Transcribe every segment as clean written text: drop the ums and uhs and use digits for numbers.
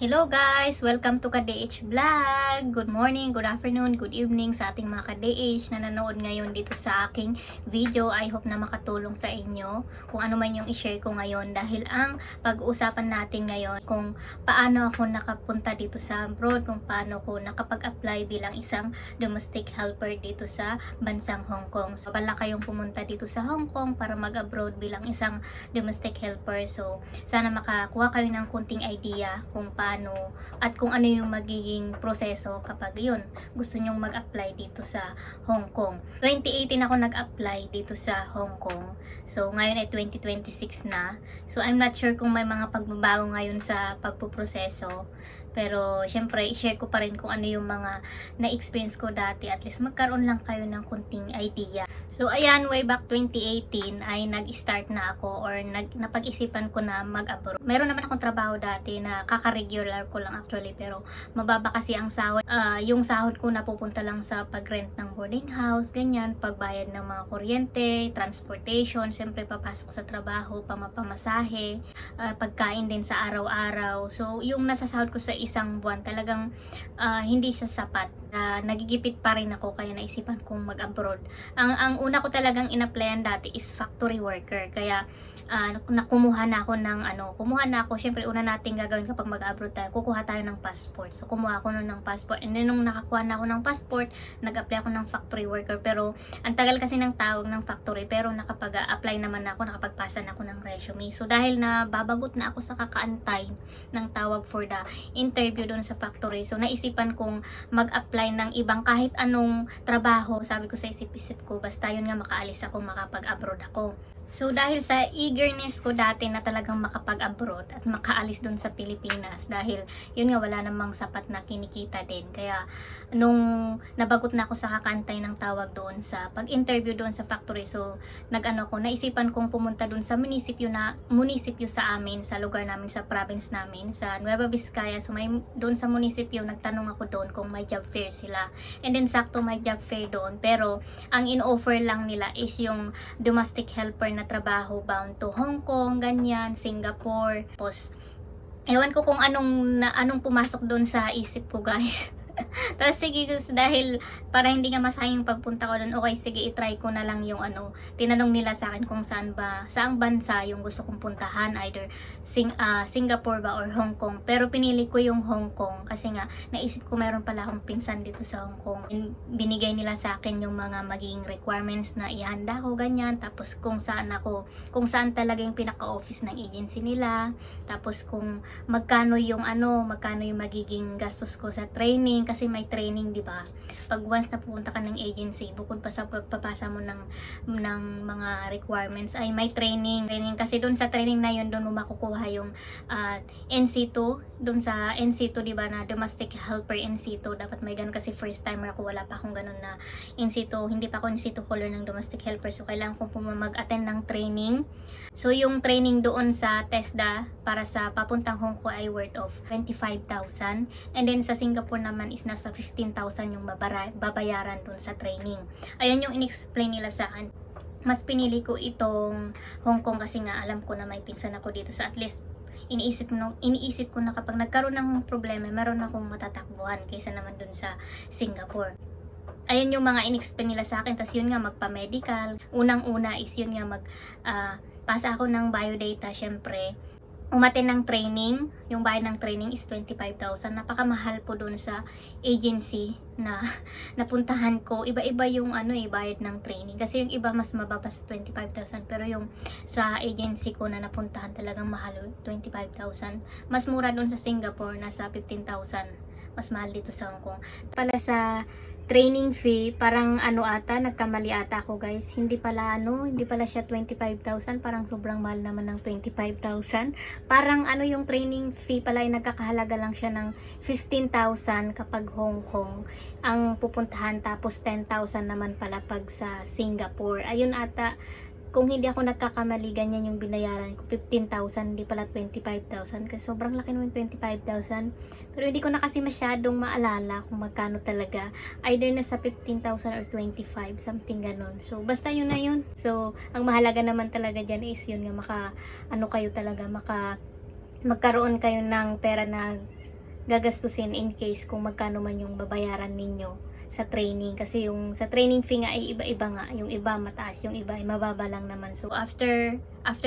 Hello guys! Welcome to KDH Vlog! Good morning, good afternoon, good evening sa ating mga KDH na nanood ngayon dito sa aking video. I hope na makatulong sa inyo kung ano man yung i-share ko ngayon dahil ang pag-uusapan natin ngayon kung paano ako nakapunta dito sa abroad, kung paano ko nakapag-apply bilang isang domestic helper dito sa bansang Hong Kong. So, pala kayong pumunta dito sa Hong Kong para mag-abroad bilang isang domestic helper. So, sana makakuha kayo ng kunting idea kung paano at kung ano yung magiging proseso kapag yun gusto nyong mag-apply dito sa Hong Kong. 2018 ako nag-apply dito sa Hong Kong. So ngayon ay 2026 na. So I'm not sure kung may mga pagbabago ngayon sa pagpuproseso. Pero syempre i-share ko pa rin kung ano yung mga na-experience ko dati, at least magkaroon lang kayo ng kunting idea. So ayan, way back 2018 ay nag-start na ako or napag-isipan ko na mag-abroad. Meron naman akong trabaho dati na kaka-regular ko lang actually, pero mababa kasi ang sahod. Yung sahod ko napupunta lang sa pag-rent ng boarding house, ganyan, pagbayad ng mga kuryente, transportation, syempre papasok sa trabaho, pamapamasahe, pagkain din sa araw-araw. So yung nasasahod ko sa isang buwan talagang hindi siya sapat. Nagigipit pa rin ako kaya naisipan kong mag-abroad. Ang una ko talagang in-applyan dati is factory worker. Kaya kumuha na ako, syempre una nating gagawin kapag mag-abroad tayo, kukuha tayo ng passport. So kumuha ako nun ng passport, and then nung nakakuha na ako ng passport, nag-apply ako ng factory worker. Pero ang tagal kasi ng tawag ng factory, pero nakapag-apply naman ako, nakapagpasa na ako ng resume. So dahil na babagot na ako sa kakaantay ng tawag for the interview doon sa factory, so naisipan kong mag-apply ng ibang kahit anong trabaho. Sabi ko sa isip-isip ko, basta yun nga makaalis ako, makapag-abroad ako. So dahil sa eagerness ko dati na talagang makapag-abroad at makaalis doon sa Pilipinas, dahil yun nga wala namang sapat na kinikita din, kaya nung nabagot na ako sa kakantay ng tawag doon sa pag-interview doon sa factory, so naisipan kong pumunta doon sa munisipyo sa amin, sa lugar namin, sa province namin, sa Nueva Vizcaya. So doon sa munisipyo, nagtanong ako doon kung may job fair sila, and then sakto may job fair doon, pero ang in-offer lang nila is yung domestic helper na trabaho bound to Hong Kong, ganyan, Singapore. Tapos ewan ko kung anong pumasok doon sa isip ko, guys. Tapos sige, dahil para hindi nga masayang pagpunta ko doon, okay, sige, itry ko na lang yung tinanong nila sa akin kung saang bansa yung gusto kong puntahan, either Singapore ba or Hong Kong. Pero pinili ko yung Hong Kong kasi nga naisip ko meron pala akong pinsan dito sa Hong Kong. Binigay nila sa akin yung mga magiging requirements na ihanda ko, ganyan, tapos kung saan talaga yung pinaka-office ng agency nila, tapos kung magkano yung magiging gastos ko sa training, kasi may training, di ba? Pag once na pupunta ka ng agency, bukod pa sa pagpapasa mo ng mga requirements, ay may training kasi doon sa training na yun, doon mo makukuha yung NC2, doon sa NC2, di ba, na domestic helper NC2. Dapat may ganun kasi first timer ako, wala pa akong ganun na NC2, hindi pa ako NC2 color ng domestic helper. So kailangan kong mag-attend ng training. So yung training doon sa TESDA para sa papuntang Hong Kong ay worth of 25,000, and then sa Singapore naman is nasa 15,000 yung babayaran dun sa training. Ayan yung in-explain nila sa akin. Mas pinili ko itong Hong Kong kasi nga alam ko na may pinsan ako dito, sa at least iniisip ko na kapag nagkaroon ng problema, meron akong matatakbuhan kaysa naman dun sa Singapore. Ayan yung mga in-explain nila sa akin. Tapos yun nga, magpa-medical. Unang-una is yun nga, pasa ako ng biodata, syempre. Umaten ng training, yung bayad ng training is 25,000. Napakamahal po doon sa agency na napuntahan ko. Iba-iba yung bayad ng training. Kasi yung iba mas mababa sa 25,000. Pero yung sa agency ko na napuntahan talagang mahal, 25,000. Mas mura doon sa Singapore, nasa 15,000. Mas mahal dito sa Hong Kong. Pala sa training fee, parang nagkamali ata ako, guys. Hindi pala siya 25,000, parang sobrang mahal naman ng 25,000. Parang yung training fee pala ay nagkakahalaga lang siya ng 15,000 kapag Hong Kong ang pupuntahan, tapos 10,000 naman pala pag sa Singapore. Ayun ata, kung hindi ako nagkakamali, ganyan yung binayaran ko, 15,000, hindi pala 25,000, kasi sobrang laki naman 25,000. Pero hindi ko na kasi masyadong maalala kung magkano talaga, either nasa 15,000 or 25, something ganon. So basta yun na yun. So ang mahalaga naman talaga dyan is yun nga, kayo talaga magkaroon kayo ng pera na gagastusin in case kung magkano man yung babayaran ninyo sa training. Kasi yung sa training fee nga ay iba-iba nga. Yung iba mataas, yung iba ay mababa lang naman. So after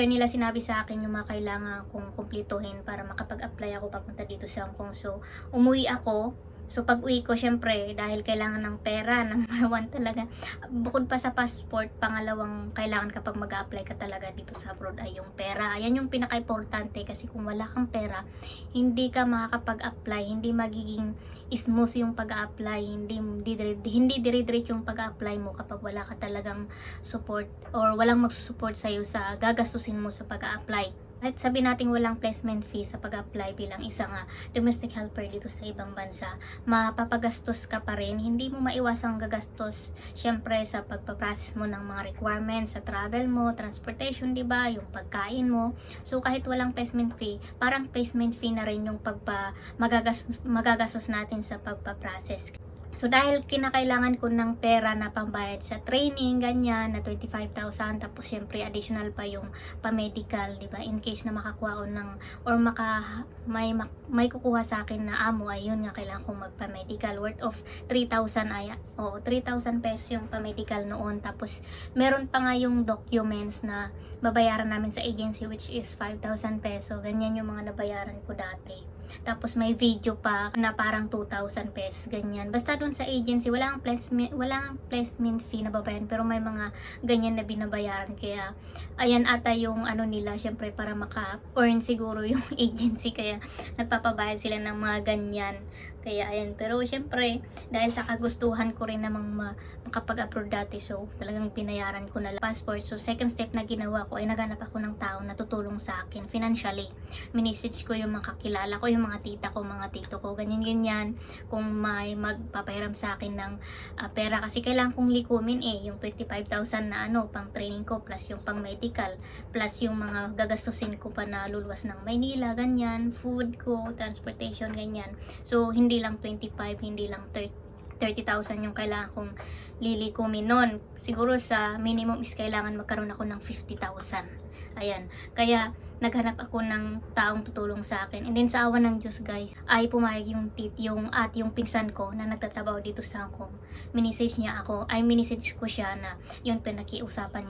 nila sinabi sa akin yung mga kailangan kong kumpletuhin para makapag-apply ako papunta dito sa Hong Kong. So umuwi ako. So pag uwi ko, syempre, dahil kailangan ng pera, number one talaga, bukod pa sa passport, pangalawang kailangan kapag mag-a-apply ka talaga dito sa abroad ay yung pera. Ayan yung pinaka-importante, kasi kung wala kang pera, hindi ka makakapag-apply, hindi magiging smooth yung pag-a-apply, hindi dire-diretso yung pag-a-apply mo kapag wala ka talagang support or walang magsusupport sa'yo sa gagastusin mo sa pag-a-apply. Kahit sabi natin walang placement fee sa pag-apply bilang isang domestic helper dito sa ibang bansa, mapapagastos ka pa rin. Hindi mo maiwasang gagastos syempre sa pagpaprocess mo ng mga requirements sa travel mo, transportation, di ba, yung pagkain mo. So kahit walang placement fee, parang placement fee na rin yung magagastos natin sa pagpaprocess. So dahil kinakailangan ko ng pera na pambayad sa training, ganyan, na 25,000, tapos syempre additional pa yung pa-medical, di ba? In case na makakuha ko ng, or may kukuha sa akin na amo, ay yun nga, kailangan kong magpa-medical worth of 3,000 ay, 3,000 pesos yung pa-medical noon. Tapos meron pa nga yung documents na babayaran namin sa agency, which is 5,000 peso. Ganyan yung mga nabayaran ko dati. Tapos may video pa na parang 2,000 pesos, ganyan. Basta doon sa agency, walang placement fee na babayaran, pero may mga ganyan na binabayaran. Kaya, ayan ata yung ano nila, syempre para maka-earn siguro yung agency. Kaya, nagpapabayad sila ng mga ganyan. Kaya, ayan. Pero, syempre, dahil sa kagustuhan ko rin namang makapag-upload dati, so, talagang binayaran ko na lang passport. So, second step na ginawa ko ay naghanap ako ng tao na tutulong sa akin financially. Minisage ko yung mga kakilala ko, yung mga tita ko, mga tito ko, ganyan-ganyan. Kung may magpapahiram sa akin ng pera, kasi kailangan kong likumin yung 25,000 na pang training ko, plus yung pang medical, plus yung mga gagastusin ko pa na luluwas ng Maynila, ganyan, food ko, transportation, ganyan. So, hindi lang 25, hindi lang 30,000 yung kailangan kong lilikumin nun. Siguro sa minimum is kailangan magkaroon ako ng 50,000. Ayan. Kaya, naghanap ako ng taong tutulong sa akin. And then sa awa ng Diyos, guys, ay pumayag yung pinsan ko na nagtatrabaho dito sa Hong Kong. Minisage ko siya na yun, pinakiusapan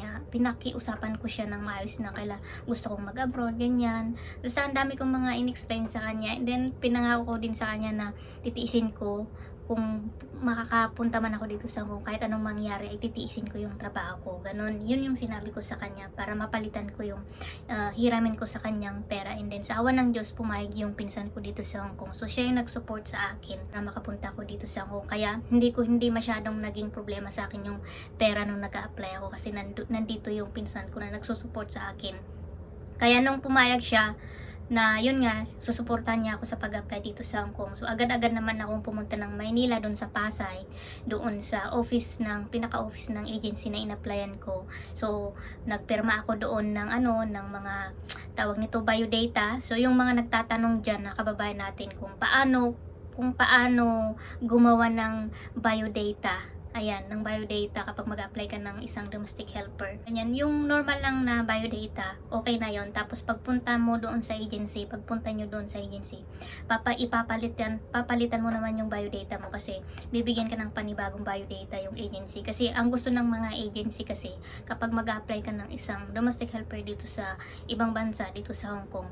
ko siya ng maayos na gusto kong mag-abroad, ganyan. Basta ang dami kong mga in-explain sa kanya. And then pinangako ko din sa kanya na titiisin ko kung makakapunta man ako dito sa Hong Kong, kahit anong mangyari ay titiisin ko yung trabaho ko, ganun. Yun yung sinabi ko sa kanya para mapalitan ko yung hiramin ko sa kanyang pera. And then sa awa ng Diyos, pumayag yung pinsan ko dito sa Hong Kong. So siya yung nag-support sa akin para makapunta ako dito sa Hong Kong. Kaya hindi masyadong naging problema sa akin yung pera nung nag-a-apply ako, kasi nandito yung pinsan ko na nagsusupport sa akin. Kaya nung pumayag siya na yun nga, susuportahan niya ako sa pag-apply dito sa Hong Kong. So agad-agad naman akong pumunta ng Maynila, doon sa Pasay, doon sa pinaka-office ng agency na in-applyan ko. So nagpirma ako doon ng ng mga tawag nito, biodata. So yung mga nagtatanong diyan na kababayan natin kung paano gumawa ng biodata. Ayan, ng biodata kapag mag-apply ka ng isang domestic helper. Ganyan, yung normal lang na biodata, okay na yon. Tapos pagpunta mo doon sa agency, papalitan mo naman yung biodata mo, kasi bibigyan ka ng panibagong biodata yung agency. Kasi ang gusto ng mga agency kasi, kapag mag-apply ka ng isang domestic helper dito sa ibang bansa, dito sa Hong Kong,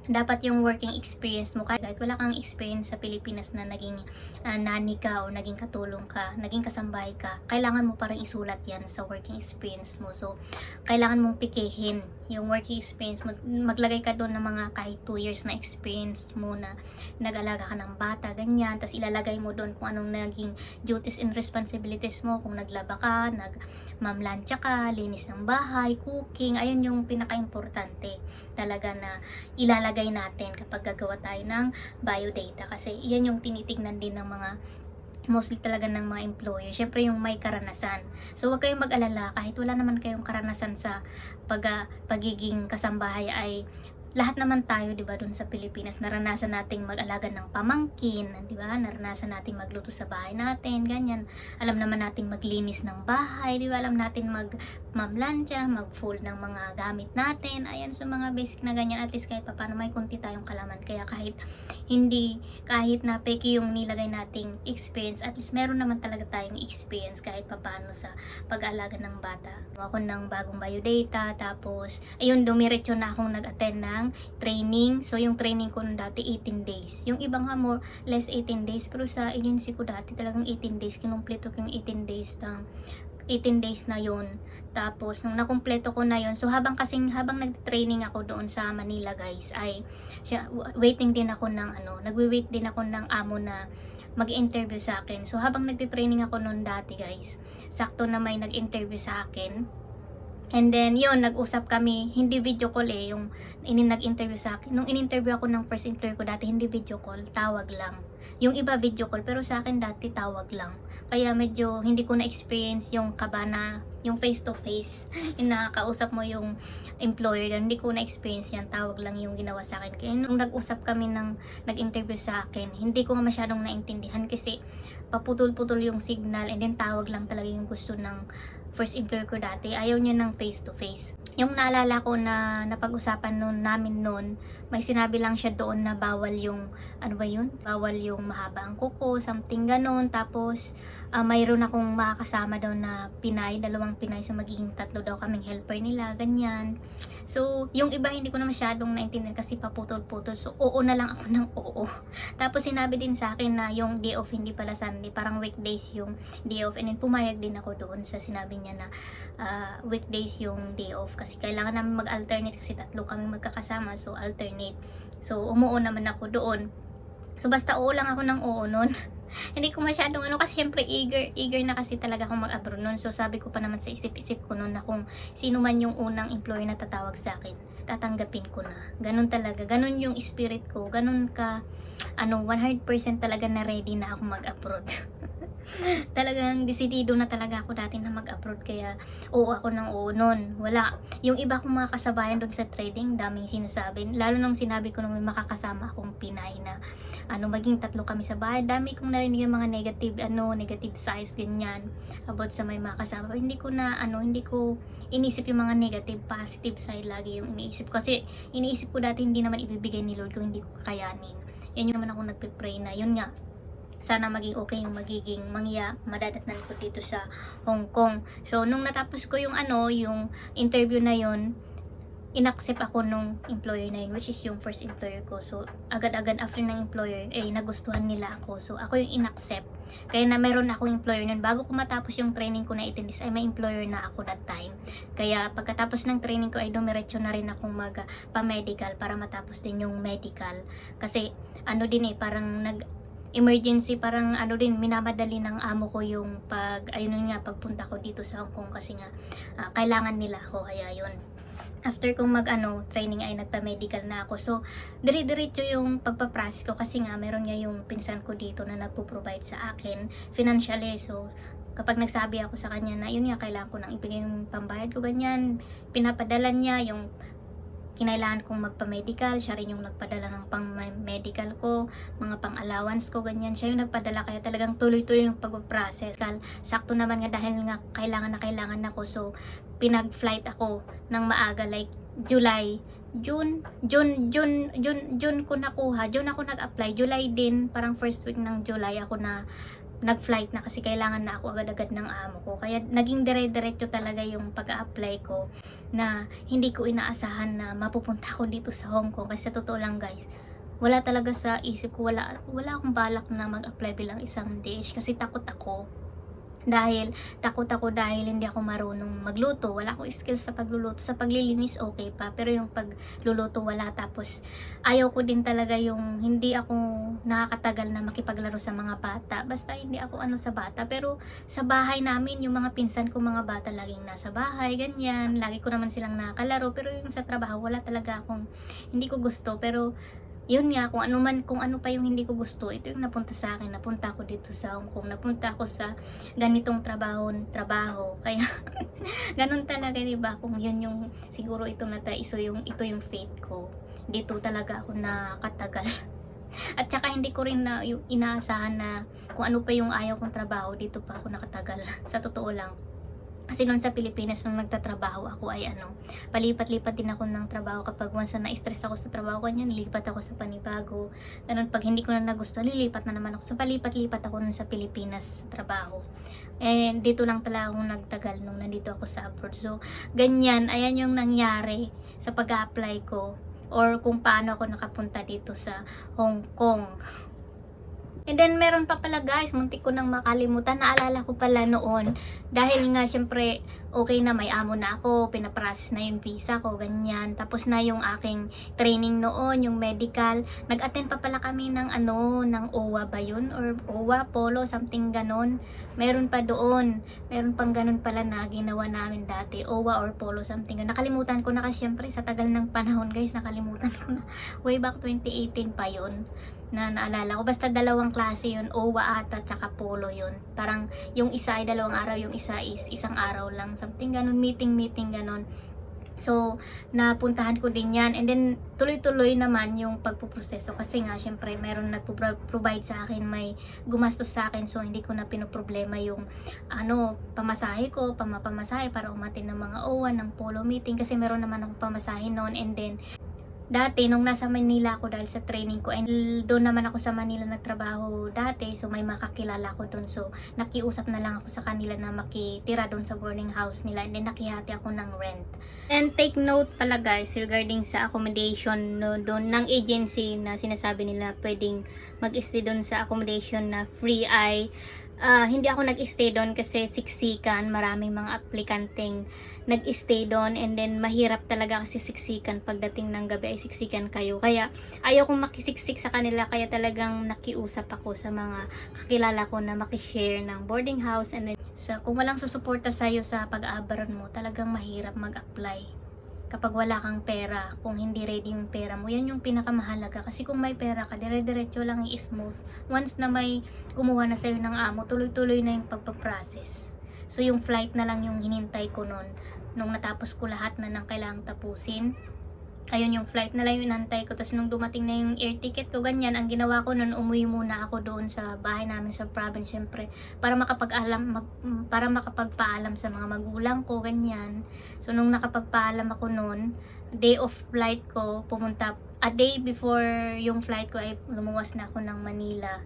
dapat yung working experience mo, kahit wala kang experience sa Pilipinas na naging nani ka o naging katulong ka, naging kasambahay ka, kailangan mo parang isulat yan sa working experience mo. So, kailangan mong pikihin yung working experience mo. Maglagay ka doon ng mga kahit 2 years na experience mo na nag-alaga ka ng bata, ganyan. Tapos ilalagay mo doon kung anong naging duties and responsibilities mo, kung naglaba ka, nagmamlansya ka, linis ng bahay, cooking. Ayun yung pinaka-importante talaga na ilalagay natin kapag gagawa tayo ng biodata, kasi yan yung tinitignan din ng mga mostly talaga ng mga employer. Syempre yung may karanasan. So huwag kayong mag-alala, kahit wala naman kayong karanasan sa pagiging kasambahay, ay lahat naman tayo, 'di ba, doon sa Pilipinas naranasan nating mag-alaga ng pamangkin, 'di ba? Naranasan nating magluto sa bahay natin, ganyan. Alam naman nating maglinis ng bahay, 'di ba? Alam natin mamlansya, mag-fold ng mga gamit natin. Ayan, so mga basic na ganyan, at least kahit papaano may konti tayong kalaman. Kaya kahit na peki yung nilagay nating experience, at least meron naman talaga tayong experience kahit papaano sa pag-aalaga ng bata. Ako ng bagong biodata, tapos ayun, dumiretso na akong nag-attend ng training. So yung training ko nung dati 18 days. Yung ibang nga more less 18 days, pero sa agency ko dati talagang 18 days. Kinumpleto ko yung 18 days na yun. Tapos nung nakumpleto ko na yun, so habang nagte-training ako doon sa Manila, guys, ay waiting din ako ng nagwi-wait din ako ng amo na mag-interview sa akin. So habang nagte-training ako noon dati, guys, sakto na may nag-interview sa akin. And then, yun, nag-usap kami, hindi video call yung nag-interview sa akin. Nung in-interview ako ng first employer ko dati, hindi video call, tawag lang. Yung iba video call, pero sa akin dati tawag lang. Kaya medyo hindi ko na-experience yung kaba na, yung face to face, yung nakakausap mo yung employer, hindi ko na-experience yan, tawag lang yung ginawa sa akin. Kaya nung nag-usap kami nag-interview sa akin, hindi ko nga masyadong naintindihan kasi paputol-putol yung signal, and then tawag lang talaga yung gusto ng first employer ko dati. Ayaw niya ng face to face. Yung naalala ko na napag-usapan namin noon, may sinabi lang siya doon na bawal yung bawal yung mahaba ang kuko, something ganon. Tapos mayroon akong makakasama daw na Pinay, dalawang Pinay, so magiging 3 daw kaming helper nila, ganyan. So yung iba hindi ko na masyadong naintindihan kasi paputol-putol, so oo na lang ako ng oo. Tapos sinabi din sa akin na yung day off hindi pala Sunday, parang weekdays yung day off, and then pumayag din ako doon sa sinabi niya na weekdays yung day off kasi kailangan namin mag-alternate kasi 3 kami magkakasama, so alternate. So umuo naman ako doon. So basta oo lang ako ng oo noon. Hindi ko masyadong kasi syempre eager na kasi talaga akong mag-abroad noon. So sabi ko pa naman sa isip-isip ko noon na kung sino man yung unang employer na tatawag sa akin, tatanggapin ko na. Ganun talaga, ganun yung spirit ko, ganun ka 100% talaga na ready na ako mag-abroad. Talagang desidido na talaga ako dati na mag-abroad, kaya oo ako ng oo nun. Wala, yung iba kong mga kasabayan doon sa trading, daming sinasabi, lalo nung sinabi ko nung may makakasama akong Pinay na maging 3 kami sa bahay, dami kong narinig yung mga negative sides ganyan about sa may makakasama. Hindi ko inisip yung mga negative, positive side lagi yung iniisip ko, kasi iniisip ko dati hindi naman ibibigay ni Lord kung hindi ko kakayanin. Yan yung naman ako nagpe-pray na yun nga, sana maging okay yung magiging madadatnan ko dito sa Hong Kong. So nung natapos ko yung yung interview na yun, inaccept ako nung employer na yun, which is yung first employer ko. So agad-agad after ng employer nagustuhan nila ako, so ako yung inaccept. Kaya na meron akong employer nun bago ko matapos yung training ko na 18 days, ay may employer na ako that time. Kaya pagkatapos ng training ko ay dumiretso na rin akong pa-medical para matapos din yung medical, kasi parang emergency, parang minamadali ng amo ko yung pagpunta ko dito sa Hong Kong, kasi nga kailangan nila ako, kaya yun. After kong training ay nagpa-medical na ako. So dire-diretso yung pagpa-process ko, kasi nga meron nga yung pinsan ko dito na nagpo-provide sa akin financially. So kapag nagsabi ako sa kanya na yun nga, kailangan ko nang ibigay yung pambayad ko, ganyan, pinapadala niya yung kinailangan kong magpa-medical, siya rin yung nagpadala ng pang-medical ko, mga pang-allowance ko, ganyan, siya yung nagpadala, kaya talagang tuloy-tuloy yung pag-process. Sakto naman nga dahil nga kailangan ako, so pinag-flight ako ng maaga, like June ko nakuha, June ako nag-apply, July din, parang first week ng July ako na nag-flight na, kasi kailangan na ako agad-agad ng amo ko. Kaya naging dire-diretso talaga yung pag-a-apply ko, na hindi ko inaasahan na mapupunta ako dito sa Hong Kong. Kasi sa totoo lang, guys, wala talaga sa isip ko, wala akong balak na mag-apply bilang isang DH, kasi takot ako dahil hindi ako marunong magluto, wala akong skills sa pagluluto. Sa paglilinis okay pa, pero yung pagluluto wala. Tapos ayaw ko din talaga yung hindi ako nakakatagal na makipaglaro sa mga bata, basta hindi ako sa bata. Pero sa bahay namin, yung mga pinsan ko mga bata laging nasa bahay, ganyan, lagi ko naman silang nakakalaro. Pero yung sa trabaho, wala talaga akong, hindi ko gusto. Pero yun nga, kung ano pa yung hindi ko gusto, ito yung napunta sa akin. Napunta ako dito sa Hong Kong, napunta ako sa ganitong trabaho. Kaya ganun talaga, diba? Kung yun yung siguro ito yung fate ko. dito talaga ako nakatagal. At saka hindi ko rin na yung inaasahan na kung ano pa yung ayaw kong trabaho, dito pa ako nakatagal. Sa totoo lang. Kasi noon sa Pilipinas, nung nagtatrabaho ako ay palipat-lipat din ako ng trabaho kapag once na na-stress ako sa trabaho ko niyan, lilipat ako sa panibago. Ganun, pag hindi ko na nagustuhan, lilipat na naman ako. So palipat-lipat ako nun sa Pilipinas sa trabaho. And dito lang talaga ako nagtagal nung nandito ako sa abroad. So ganyan, ayan yung nangyari sa pag-apply ko or kung paano ako nakapunta dito sa Hong Kong. And then, meron pa pala guys, muntik ko nang makalimutan. Naalala ko pala noon, dahil nga syempre, okay na, may amo na ako, pinaprocess na yung visa ko, ganyan. Tapos na yung aking training noon, yung medical. Nag-attend pa pala kami ng ng OWA ba yun? Or OWA, Polo, something ganon. Meron pa doon. Meron pang ganon pala na ginawa namin dati. OWA or Polo, something. Nakalimutan ko na kasi syempre, sa tagal ng panahon guys, nakalimutan ko na. Way back 2018 pa yun. Na naalala ko, basta dalawang klase yun, OWA ata tsaka Polo yun. Parang yung isa ay dalawang araw, yung isa is isang araw lang, something ganun, meeting ganun. So napuntahan ko din yan, and then tuloy-tuloy naman yung pagpuproseso kasi nga syempre meron nagpo-provide sa akin, may gumastos sa akin, so hindi ko na pinoproblema yung pamasahe ko, pamapamasahe para umatin ng mga OWA ng Polo meeting kasi meron naman akong pamasahe noon. And then dati, nung nasa Manila ako dahil sa training ko, and doon naman ako sa Manila nagtrabaho dati, so may makakilala ko doon. So, nakiusap na lang ako sa kanila na makitira doon sa boarding house nila, and then nakihati ako ng rent. And take note pala guys, regarding sa accommodation doon ng agency na sinasabi nila pwedeng mag-stay doon sa accommodation na free ay hindi ako nag-stay doon kasi siksikan, maraming mga aplikanteng nag-stay doon, and then mahirap talaga kasi siksikan, pagdating ng gabi ay siksikan kayo, kaya ayaw kong makisiksik sa kanila, kaya talagang nakiusap ako sa mga kakilala ko na makishare ng boarding house. And then kung walang susuporta sa'yo sa pag-aabaran mo, talagang mahirap mag-apply kapag wala kang pera. Kung hindi ready yung pera mo, yan yung pinakamahalaga. Kasi kung may pera ka, dire-diretso lang i-smooth. Once na may kumuha na sa'yo ng amo, tuloy-tuloy na yung pagpaprocess. So yung flight na lang yung hinintay ko nun, nung natapos ko lahat na nang kailangang tapusin. Ayun, yung flight na lang yung inantay ko. Tapos nung dumating na yung air ticket ko, ganyan, ang ginawa ko nun, umuwi muna ako doon sa bahay namin sa province, syempre, para makapagpaalam sa mga magulang ko, ganyan. So nung nakapagpaalam ako noon, day of flight ko, a day before yung flight ko ay lumuwas na ako ng Manila.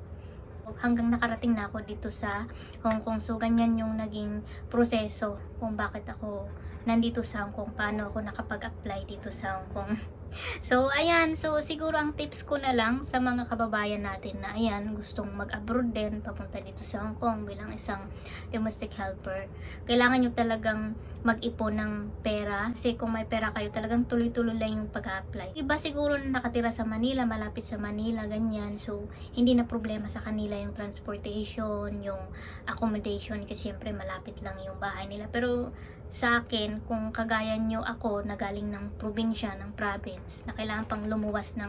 Hanggang nakarating na ako dito sa Hong Kong. So ganyan yung naging proseso kung bakit ako nandito sa Hong Kong, paano ako nakapag-apply dito sa Hong Kong. So ayan, so siguro ang tips ko na lang sa mga kababayan natin na ayan, gustong mag-abroad din, papunta dito sa Hong Kong bilang isang domestic helper, kailangan nyo talagang mag-ipon ng pera, kasi kung may pera kayo, talagang tuloy-tuloy lang yung pag-apply. Iba siguro na nakatira sa Manila, malapit sa Manila, ganyan, so hindi na problema sa kanila yung transportation, yung accommodation, kasi syempre malapit lang yung bahay nila. Pero sa akin, kung kagaya nyo ako na galing ng probinsya, ng province, na kailangan pang lumuwas ng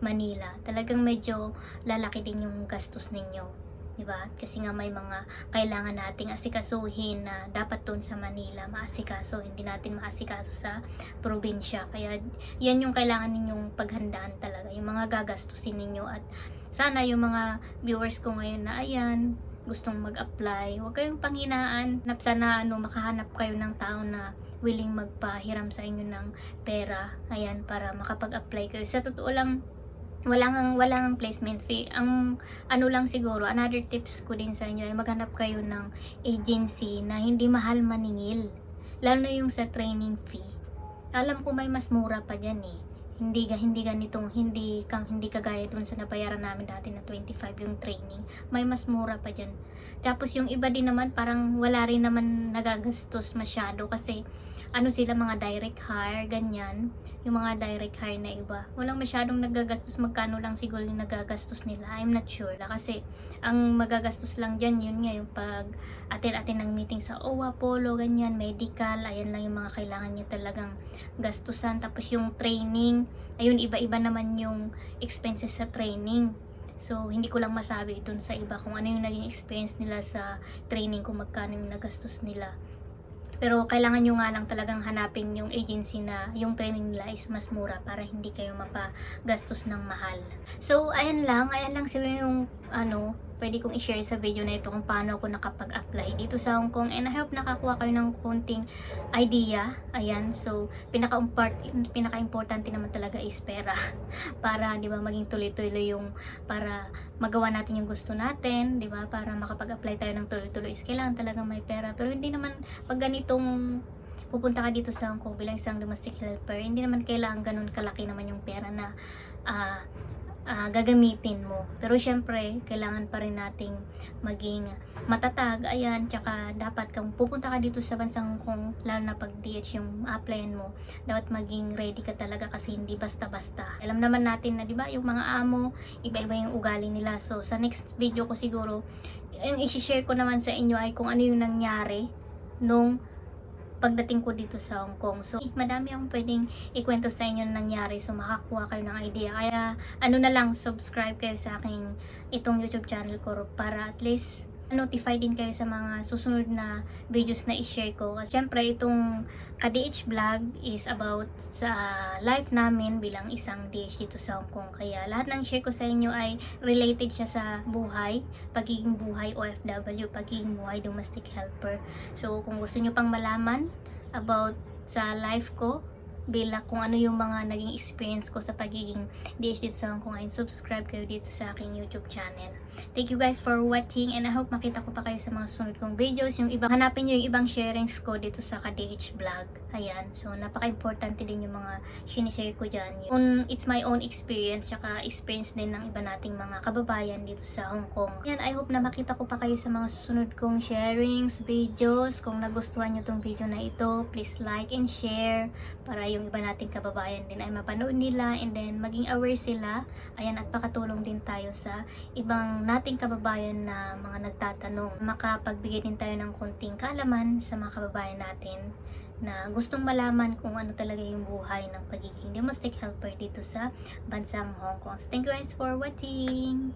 Manila, talagang medyo lalaki din yung gastos ninyo, diba? Kasi nga may mga kailangan nating asikasuhin na dapat doon sa Manila maasikaso, hindi natin maasikaso sa probinsya. Kaya yan yung kailangan ninyong paghandaan talaga, yung mga gagastusin ninyo. At sana yung mga viewers ko ngayon na ayan, gustong mag-apply, huwag kayong panghinaan. Sana makahanap kayo ng tao na willing magpahiram sa inyo ng pera, ayan, para makapag-apply kayo. Sa totoo lang, walang placement fee. Ang lang siguro, another tips ko din sa inyo ay maghanap kayo ng agency na hindi mahal maningil, lalo na yung sa training fee. Alam ko may mas mura pa dyan eh. Hindi kagaya dun sa nabayaran namin dati na 25 yung training. May mas mura pa dyan. Tapos yung iba din naman, parang wala rin naman nagagastos masyado kasi sila, mga direct hire, ganyan. Yung mga direct hire na iba, walang masyadong nagagastos. Magkano lang siguro yung nagagastos nila, I'm not sure. Kasi ang magagastos lang dyan, yun nga, yung pag atin ng meeting sa OWA, Polo, ganyan, medical, ayan lang yung mga kailangan nyo talagang gastusan. Tapos yung training, ayun, iba-iba naman yung expenses sa training. So, hindi ko lang masabi dun sa iba kung ano yung naging experience nila sa training, kung magkano yung nagastos nila. Pero kailangan nyo nga lang talagang hanapin yung agency na yung training nila is mas mura para hindi kayo mapagastos ng mahal. So, ayan lang siguro yung pwede kong i-share sa video na ito kung paano ako nakapag-apply dito sa Hong Kong, and I hope nakakuha kayo ng konting idea. Ayan, so pinaka-importante naman talaga is pera para, di ba, maging tuloy-tuloy yung, para magawa natin yung gusto natin, di ba, para makapag-apply tayo ng tuloy-tuloy is kailangan talaga may pera. Pero hindi naman pag ganitong pupunta ka dito sa Hong Kong bilang isang domestic helper, hindi naman kailangan ganun kalaki naman yung pera na gagamitin mo. Pero syempre, kailangan pa rin nating maging matatag. Ayan, tsaka dapat kung pupunta ka dito sa bansang Hong Kong, lalo na pag DH yung applyan mo, dapat maging ready ka talaga kasi hindi basta-basta. Alam naman natin na, di ba, yung mga amo, iba-iba yung ugali nila. So, sa next video ko siguro, yung i-share ko naman sa inyo ay kung ano yung nangyari nung pagdating ko dito sa Hong Kong. So, madami akong pwedeng ikwento sa inyo na nangyari. So, makakuha kayo ng idea. Kaya, subscribe kayo sa aking itong YouTube channel ko para at least notify din kayo sa mga susunod na videos na i-share ko. Kasi syempre, itong ka-DH vlog is about sa life namin bilang isang DH dito sa Hong Kong. Kaya lahat ng share ko sa inyo ay related siya sa buhay, pagiging buhay OFW, pagiging buhay domestic helper. So, kung gusto nyo pang malaman about sa life ko, bilang kung ano yung mga naging experience ko sa pagiging DH dito sa Hong Kong, ay subscribe kayo dito sa aking YouTube channel. Thank you guys for watching, and I hope makita ko pa kayo sa mga sunod kong videos. Yung ibang, hanapin nyo yung ibang sharings ko dito sa ka-DH vlog. Ayan, so napaka-importante din yung mga sinishare ko dyan. Yung, it's my own experience, tsaka experience din ng iba nating mga kababayan dito sa Hong Kong. Ayan, I hope na makita ko pa kayo sa mga susunod kong sharings, videos. Kung nagustuhan nyo tong video na ito, please like and share para yung iba nating kababayan din ay mapanood nila, and then maging aware sila. Ayan, at pakatulong din tayo sa ibang nating kababayan na mga nagtatanong. Makapagbigay din tayo ng konting kaalaman sa mga kababayan natin na gustong malaman kung ano talaga yung buhay ng pagiging domestic helper dito sa bansang Hong Kong. So, thank you guys for watching!